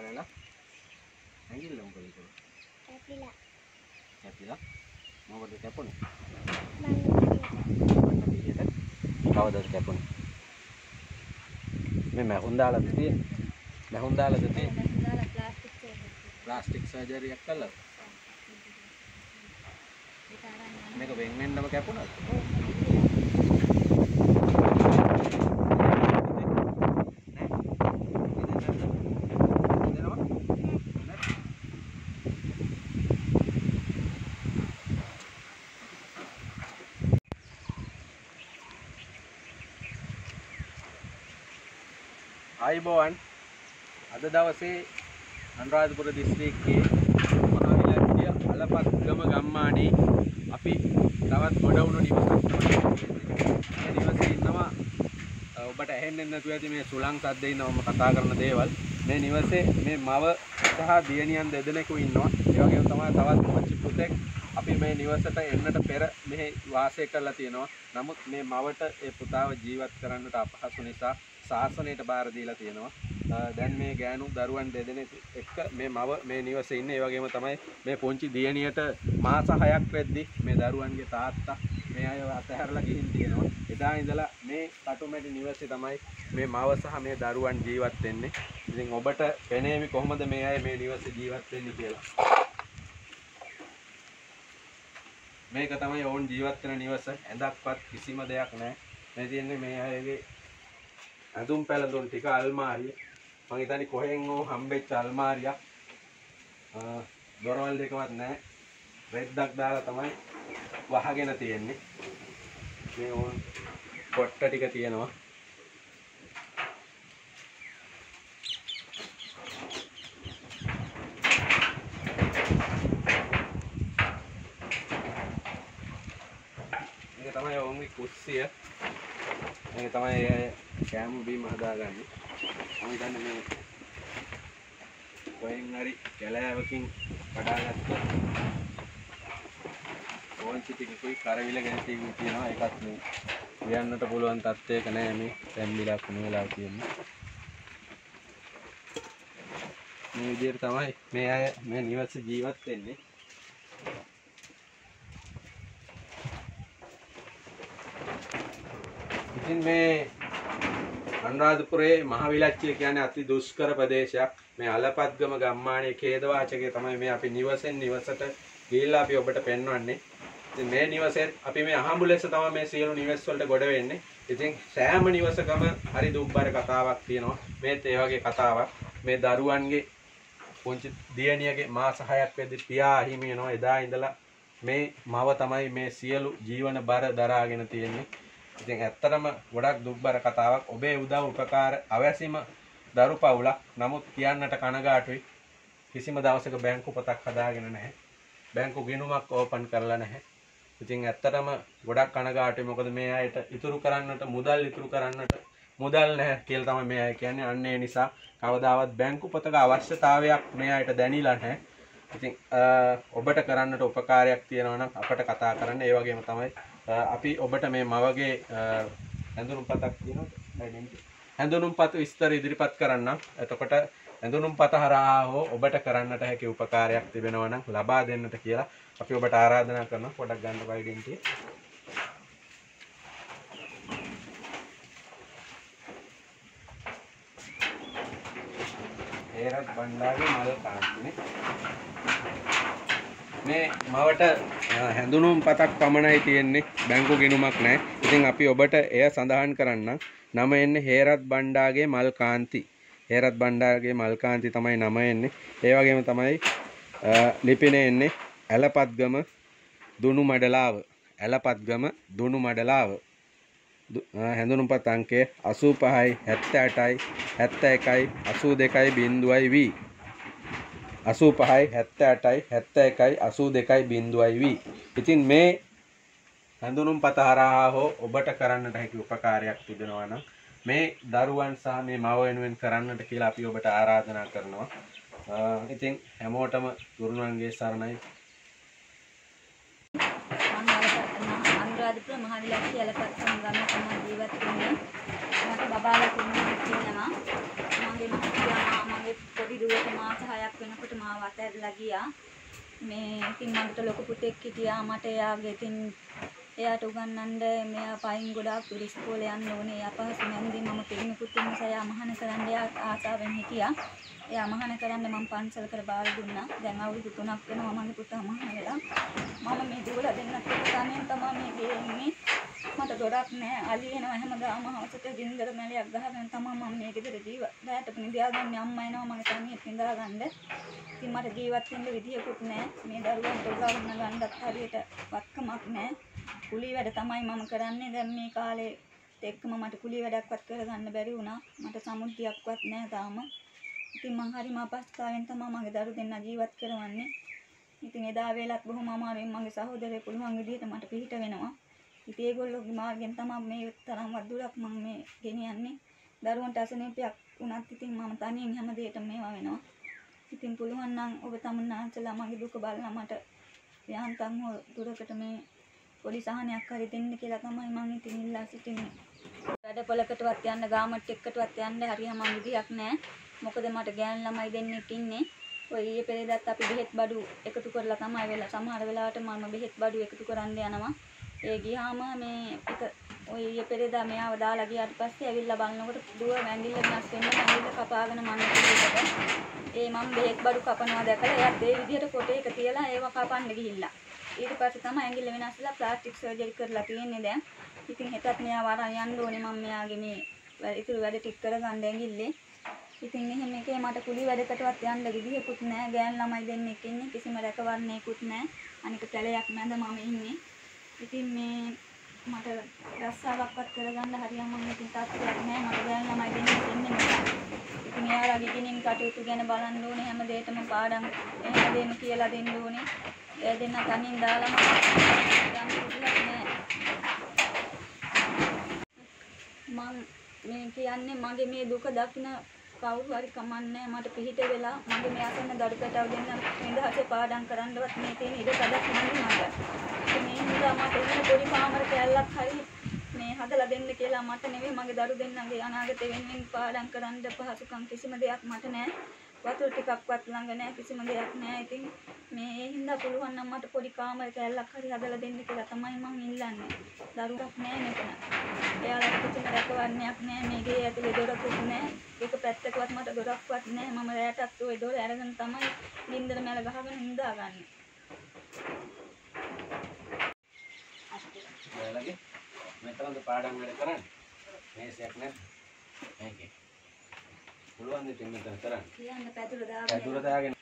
ගාලලා ඇඟිල්ල මොකද කරන්නේ? කැපිලා. මොකද කැපුණේ? කවදද කැපුණේ? මේ මහුන් දාලාද තියෙන්නේ? මහුන් දාලාද තියෙන්නේ? ප්ලාස්ටික් සර්ජරි එකක් කළා. මේක වෙන් වෙන්නම කැපුණාද? ආයිබෝවන් අද දවසේ අනුරාධපුර දිස්ත්‍රික්කයේ මහවිලක්තිය අලපත්ගම ගම්මානයේ අපි තවත් ගොඩවුණු නිවසක් මේ නිවසේ ඉන්නවා ඔබට ඇහෙන්නේ නැතුව ඇති මේ සුළං සද්දේ ඉන්නවම කතා කරන දේවල් මේ නිවසේ මේ මව සහ දියණියන් දෙදෙනෙකු ඉන්නවා ඒ වගේම තමයි තවත් මච්චි පුතෙක් අපි මේ නිවසට එන්නට පෙර මෙහි වාසය කරලා තියෙනවා නමුත් මේ මවට ඒ පුතාව ජීවත් කරන්නට අපහසු නිසා ශාසනයට බාර දීලා තියෙනවා. දැන් මේ ගෑනු දරුවන් දෙදෙනෙක් එක්ක මේ මව මේ නිවසේ ඉන්නේ. ඒ වගේම තමයි මේ පුංචි දියණියට මාස 6ක් වෙද්දි මේ දරුවන්ගේ තාත්තා මේ අය අතහැරලා ගිහින් තියෙනවා. එදා ඉඳලා මේ කටුමැටි නිවසේ තමයි මේ මව සහ මේ දරුවන් ජීවත් වෙන්නේ. ඉතින් ඔබට පෙනේවි කොහොමද මේ අය මේ නිවසේ ජීවත් වෙන්නේ කියලා. මේක තමයි ඔවුන් ජීවත් වෙන නිවස. ඇඳක්වත් කිසිම දෙයක් නැහැ. මේ තියෙන්නේ මේ අයගේ ඇඳුම් පැළඳුම් ටික අල්මාරිය මම හිතන්නේ කොහෙන් හෝ හම්බෙච්ච අල්මාරියක් දොරවල් දෙකවත් නැහැ රෙද්දක් දාලා තමයි වහගෙන තියෙන්නේ මේ ඕන් කොට්ට ටික තියෙනවා මේක තමයි ඔවුන්ගේ කුස්සිය මේක තමයි කෑම බීම හදාගන්නේ. මම හිතන්නේ මේ කොහෙන් හරි කැලෑවකින් කඩාගත්ත ඕන්චි ටිකකුයි කරවිල ගැටීකුයි තියෙනවා. ඒකත් මේ කියන්නට පුළුවන් තත්ත්වයක නෑ මේ තැම්බිලා කුණු වෙලා තියෙන්නේ. මේ විදිහට තමයි මේ අය මේ නිවසේ ජීවත් වෙන්නේ. ඉතින් මේ අනුරාධපුරයේ මහවිලච්චිය කියන්නේ අති දුෂ්කර ප්‍රදේශයක්. මේ අලපත්ගම ගම්මානයේ ඛේදවාචකයේ තමයි මේ අපි නිවසෙන් නිවසට ගිහිල්ලා අපි ඔබට පෙන්වන්නේ. ඉතින් මේ නිවසෙත් අපි මේ අහඹු ලෙස තමයි මේ සියලු නිවෙස් වලට ගොඩ වෙන්නේ. ඉතින් සෑම නිවසකම හරි දුක්බර කතාවක් තියෙනවා. මේත් ඒ වගේ කතාවක්. මේ දරුවන්ගේ පුංචි දියණියගේ මාස 6ක් වෙද්දි පියා අහිමි වෙනවා. එදා ඉඳලා මේ මව තමයි මේ සියලු ජීවන බර දරාගෙන තියෙන්නේ. ඉතින් ඇත්තටම ගොඩක් දුක්බර කතාවක්. ඔබේ උදව් උපකාර අවැසිම දරු පවුලක්. නමුත් කියන්නට කනගාටුයි. කිසිම දවසක බැංකු පොතක් හදාගෙන නැහැ. බැංකු ගිණුමක් ඕපන් කරලා නැහැ. ඉතින් ඇත්තටම ගොඩක් කනගාටුයි. මොකද මේ අයට ඉතුරු කරන්නට මුදල් නැහැ කියලා තමයි මේ අය කියන්නේ. අන්න ඒ නිසා කවදාවත් බැංකු පොතක අවශ්‍යතාවයක් මේ අයට දැනিলা නැහැ. ඉතින් ඔබට කරන්නට උපකාරයක් තියෙනවා නම් අපට කතා කරන්න. ඒ වගේම තමයි අපි ඔබට මේ මවගේ ඇඳුම්පතක් තියෙනවා ඇඳුම්පත විස්තර ඉදිරිපත් කරන්නම්. එතකොට ඇඳුම්පත හරහා හෝ ඔබට කරන්නට හැකි උපකාරයක් තිබෙනවා නම් ලබා දෙන්නට කියලා අපි ඔබට ආරාධනා කරනවා. පොඩක් ගන්න වයිඩෙන්ටි. හේරත් බණ්ඩාගේ මල් කාන්තිනේ. මේ මවට හැඳුනුම් පතක් පමණයි තියෙන්නේ. බැංකු ගිණුමක් නැහැ. ඉතින් අපි ඔබට එය සඳහන් කරන්නම්. නම එන්නේ හේරත් බණ්ඩාගේ මල් කාන්ති. හේරත් බණ්ඩාගේ මල් කාන්ති තමයි නම එන්නේ. ඒ වගේම තමයි ලිපිනේ එන්නේ ඇලපත්ගම දුනු මඩලාව. ඇලපත්ගම දුනු මඩලාව. හැඳුනුම්පත අංකය 85යි 78යි 71යි 82යි 85යි 78යි 71යි 82යි 0. ඉතින් මේ හැඳුනුම්පත හරහා හෝ ඔබට කරන්නට හැකි උපකාරයක් තිබෙනවා නම් මේ දරුවන් සහ මේ මව වෙනුවෙන් කරන්නට කියලා අපි ඔබට ආරාධනා කරනවා. ඉතින් හැමෝටම ගුරුණන්ගේ සරණයි. අනුරාධපුර මහවිලක්තිය අලපත්ගම ගමේ තමයි ජීවත් වෙන්නේ. මට බබාලා තුන්දෙනෙක් ඉන්නවා. මගේ පුතා මගේ පොඩි විරුවට මාස 6ක් වෙනකොට මාව අතහැරලා ගියා. මේ ඉතින් මන්ට ලොකු පුතෙක් හිටියා. මට එයාගේ ඉතින් එයාට උගන්වන්න මෙයා පයින් ගොඩාක් ඉස්කෝලේ යන්න ඕනේ. එයා පහසු නැන්දි මම පිළිමිකුත් ඉන්න නිසා එයා මහාන කරන්න එයා ආසාවෙන් හිටියා. එයා මහාන කරන්න මම පන්සල් කර බාර දුන්නා. දැන් අවුරුදු 3ක් වෙනවා මගේ පුතා මහාන වෙලා. මම මේ දුවලා දෙන්නත් එක්ක තනියෙන් තමයි මේ ගේ ඉන්නේ. මට දොරක් නෑ. අලි එනවා හැමදාම හවසට ගින්දර මැලයක් ගහගෙන තමයි මම මේ ගෙදර රැට නිදාගන්නේ. අම්මා එනවා මගේ තනියෙන් නිදාගන්න. ඉතින් මට ජීවත් වෙන්න විදියකුත් නෑ. මේ දරුවන්ට උගන්වන්න ගන්නත් හරියට වත්කමක් නෑ. කුලී වැඩ තමයි මම කරන්නේ. දැන් මේ කාලේ එක්කම මට කුලී වැඩක්වත් කරගන්න බැරි වුණා. මට සමුද්දියක්වත් නෑ තාම. ඉතින් මං හරිම අපහසුතාවෙන් තමයි මගේ දරු දෙන්නා ජීවත් කරවන්නේ. ඉතින් එදා වේලත් බොහොම අමාරුවෙන් මගේ සහෝදරය පුළුවන් විදිහට මට පිළිහිට වෙනවා. ඉතින් ඒගොල්ලෝගේ මාර්ගෙන් තමයි මේ තරම්වත් දුරක් මම මේ ගෙනියන්නේ. දරුවන්ට අසනීපයක් වුණත් ඉතින් මම තනියෙන් හැම දෙයකම මේවා වෙනවා. ඉතින් පුළුවන් නම් ඔබ තමුන්නාන්සලා මගේ දුක බලලා මට යහන්තම් හෝ දුරකට මේ පොඩි සහනයක් හරි දෙන්න කියලා තමයි මම ඉතින් ඉල්ලා සිටින්නේ. වැඩපොලකටවත් යන්න ගාමට් එක්කටවත් යන්න හරියම විදියක් නැහැ. මොකද මට ගෑනු ළමයි දෙන්නෙක් ඉන්නේ. ඔය ඊයේ පෙරේදාත් අපි බෙහෙත් බඩු එකතු කරලා තමයි වෙලා සමහර වෙලාවට මම බෙහෙත් බඩු එකතු කරන්න යනවා. ඒ ගියාම මේ එක ඔය ඊයේ පෙරේදා මෙයාව දාලා ගියාට පස්සේ ඇවිල්ලා බලනකොට දුව ඇඟිල්ල වෙනස් වෙන්න ඇඟිල්ල කපාගෙන මම ඒ මම බෙහෙත් බඩු කපනවා දැකලා එයාත් ඒ විදිහට කොට එක තියලා ඒව කපන්න ගිහිල්ලා. ඊට පස්සේ තමයි ඇඟිල්ල වෙනස් වෙලා ප්ලාස්ටික් සර්ජරි කරලා තියෙන්නේ දැන්. ඉතින් හෙටත් මෙයාව අරන් යන්න ඕනේ මම මෙයාගේ මේ ඉතුරු වැඩ ටික කරගන්න ඇඟිල්ලේ. ඉතින් එහෙම එකේ මට කුලී වැඩකටවත් යන්න විදිහකුත් නැහැ. ගෑනු ළමයි දෙන්නෙක් ඉන්නේ. කිසිම රැකවරණයකුත් නැහැ. අනික කැලයක් මැද මම ඉන්නේ. ඉතින් මේ මට රස්සාවක්වත් කරගන්න හරියම මම ඉතින් තාත්තයක් නැහැ. මට ගෑනු ළමයි දෙන්නෙක් ඉන්නේ නිසා. ඉතින් එයාලගේ ඉගෙනීම් කටයුතු ගැන බලන්න ඕනේ. හැම දෙයකම පාඩම් එහෙම දෙන්න කියලා දෙන්න ඕනේ. ඒ දෙන්න තනින් දාලා මම යන්න නැහැ. මම මේ කියන්නේ මගේ මේ දුක දකින කවුරු හරි කමන්නේ මට පිහිට වෙලා මගේ මේ අසන්න දඩු පැටව දෙන්න නිදහසේ පාඩම් කරන්නවත් මේ තියෙන ඉඩ කඩක් නැහැ මට. මේ නිසා මට ඉන්න පොඩි කාමර කැලලක් හරි මේ හදලා දෙන්න කියලා මට නෙවෙයි මගේ දරු දෙන්නගේ අනාගතේ වෙනුවෙන් පාඩම් කරන්න පහසුකම් කිසිම දෙයක් මට නැහැ. වතුර ටිකක්වත් ළඟ නැහැ කිසිම දෙයක් නැහැ. ඉතින් මේ හින්දා පුළුවන් නම් මට පොඩි කාමර කැලලක් හරි හදලා දෙන්න කියලා තමයි මම ඉල්ලන්නේ. දරුවක් නැහැ මෙතන. එයාලට කිසිම රැකවරණයක් නැහැ. මේ ගේ ඇතුලේ දොරකුත් නැහැ. එක පැත්තකවත් මට දොරක්වත් නැහැ. මම රැටත් ওই දොර අරගෙන තමයි නින්දර මැල ගහගෙන නිදාගන්නේ. ඔයාලගේ මෙතනද පාඩම් වැඩ කරන්නේ? මේසයක් නැද්ද? මේකේ. පුළුවන් දෙයක් මෙතන කරන්න. කියන්න පැදුර දාගෙන. පැදුර දාගෙන